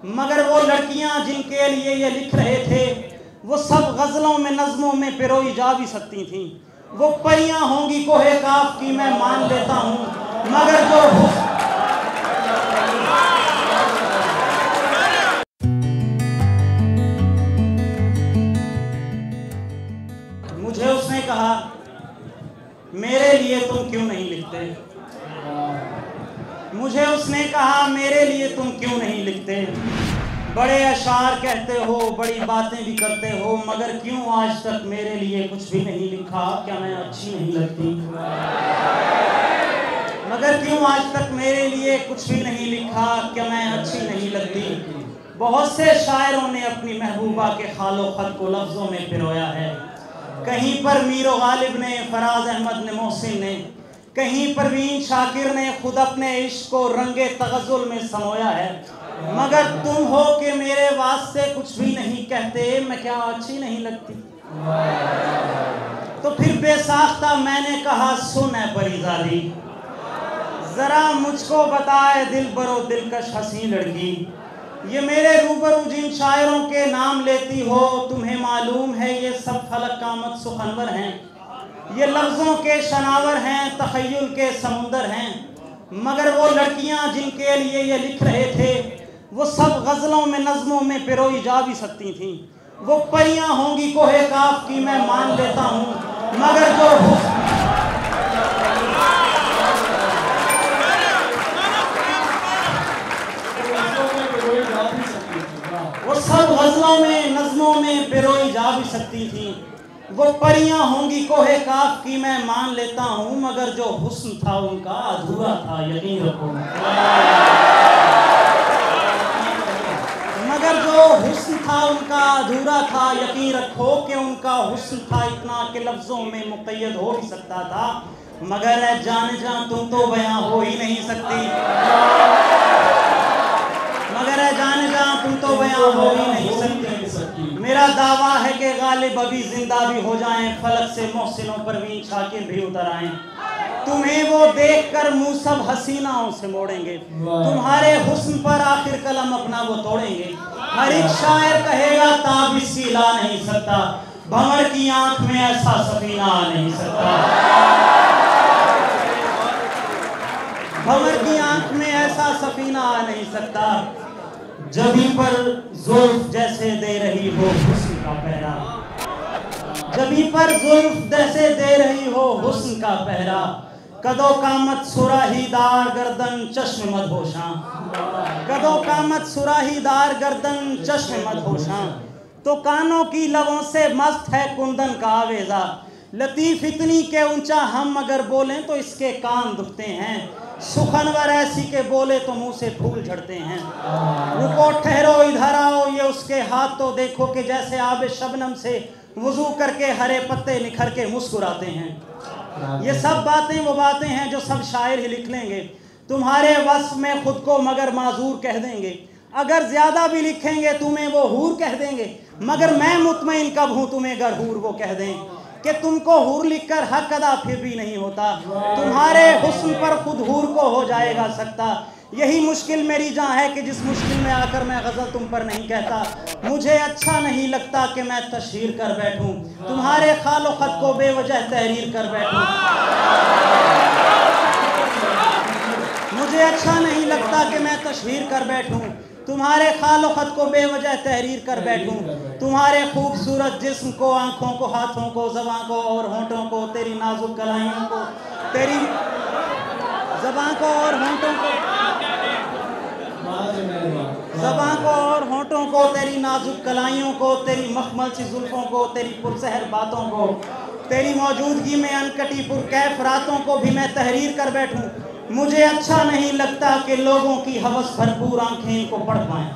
मगर वो लड़कियां जिनके लिए ये लिख रहे थे वो सब गज़लों में नज़मों में पिरोई जा भी सकती थीं। वो परियां होंगी कोहे काफ की मैं मान लेता हूँ, मगर जो मुझे उसने कहा मेरे लिए तुम क्यों नहीं लिखते। मुझे उसने कहा मेरे लिए तुम क्यों नहीं लिखते। बड़े अशार कहते हो, बड़ी बातें भी करते हो, मगर क्यों आज तक मेरे लिए कुछ भी नहीं लिखा। क्या मैं अच्छी नहीं लगती। मगर क्यों आज तक मेरे लिए कुछ भी नहीं लिखा। क्या मैं अच्छी नहीं लगती। बहुत से शायरों ने अपनी महबूबा के खालो खत को लफ्ज़ों में पिरोया है। कहीं पर मीर गालिब ने, फराज अहमद ने, मोहसिन ने, कहीं परवीन शाकिर ने खुद अपने इश्क को रंगे तगज़ुल में समोया है। मगर तुम हो कि मेरे वास्ते कुछ भी नहीं कहते। मैं क्या अच्छी नहीं लगती। तो फिर बेसाख्ता मैंने कहा सुन है परिज़ादी, ज़रा मुझको बताए दिल बरो दिलकश हंसी लड़की। ये मेरे रूबरू जिन शायरों के नाम लेती हो, तुम्हें मालूम है ये सब फलक कामत सुखनवर हैं। ये लफ्ज़ों के शनावर हैं, तख़य्युल के समुंदर हैं। मगर वो लड़कियां जिनके लिए ये लिख रहे थे वो सब गज़लों में नज़मों में पिरोई जा भी सकती थीं। वो परियां होंगी कोहे काफ की मैं मान लेता हूँ, मगर जो वो सब गज़लों में नज़मों में पिरोई जा भी सकती थीं। वो परियां होंगी कोहे काफ की मैं मान लेता हूँ, मगर जो हुस्न था उनका अधूरा था यकीन रखो। मगर जो हुस्न था उनका अधूरा था यकीन रखो कि उनका हुस्न था इतना कि लफ्ज़ों में मुक़य्यद हो ही सकता था। मगर जाने जा तुम तो बयां हो ही नहीं सकती। मगर जाने जा तुम तो बयां हो ही नहीं सकती। मेरा दावा है कि गालिब अभी जिंदा भी हो जाएं, फलक से मोहसिनों परवीन शाकिर भी उतर आएं। तुम्हें वो देखकर मुंह सब हसीनाओं से मोड़ेंगे। तुम्हारे हुस्न पर आखिर कलम अपना वो तोड़ेंगे। हर एक शायर कहेगा ताबिज़ सी ला नहीं सकता, भंवर की आंख में ऐसा सफीना आ नहीं सकता। भंवर की आंख में ऐसा सफीना आ नहीं सकता। जबी पर जुल्फ जैसे दे रही हो हुस्न का पहरा। जबी पर जुल्फ जैसे दे रही हो हुस्न का पहरा। कदो कामत सुराहीदार गर्दन चश्म मदहोशां। कदो कामत सुराहीदार गर्दन चश्म मदहोशां। तो कानों की लबों से मस्त है कुंदन का आवेजा। लतीफ इतनी के ऊंचा हम अगर बोलें तो इसके कान दुखते हैं। सुखनवर ऐसी के बोले तो मुंह से फूल झड़ते हैं। रुको ठहरो इधर आओ, ये उसके हाथ तो देखो कि जैसे आबे शबनम से वुजू करके हरे पत्ते निखर के मुस्कुराते हैं। ये सब बातें वो बातें हैं जो सब शायर ही लिख लेंगे। तुम्हारे वस्फ में खुद को मगर माजूर कह देंगे। अगर ज्यादा भी लिखेंगे तुम्हें वो हूर कह देंगे। मगर मैं मुतमईन कब हूँ तुम्हें गरहूर वो कह दें कि तुमको हूर लिखकर हक अदा फिर भी नहीं होता। तुम्हारे हुस्न पर खुद हूर को हो जाएगा सकता। यही मुश्किल मेरी जान है कि जिस मुश्किल में आकर मैं गज़ल तुम पर नहीं कहता। मुझे अच्छा नहीं लगता कि मैं तशहीर कर बैठूं, तुम्हारे खालो खत को बेवजह तहरीर कर बैठूं। मुझे अच्छा नहीं लगता कि मैं तशहीर कर बैठूं, तुम्हारे खालो खत को बेवजह तहरीर कर बैठूं। तुम्हारे खूबसूरत जिस्म को, आंखों को, हाथों को, ज़बान को और होंठों को, तेरी नाजुक कलाइयों को, तेरी ज़बान को और होंठों को, ज़बान को और होंठों को, तेरी नाजुक कलाइयों को, तेरी मखमल सी जुल्फ़ों को, तेरी पुरसहर बातों को, तेरी मौजूदगी में अनकटी पुरकैफ रातों को भी मैं तहरीर कर बैठूं। मुझे अच्छा नहीं लगता कि लोगों की हवस भरपूर आंखें इनको पढ़ पाएं।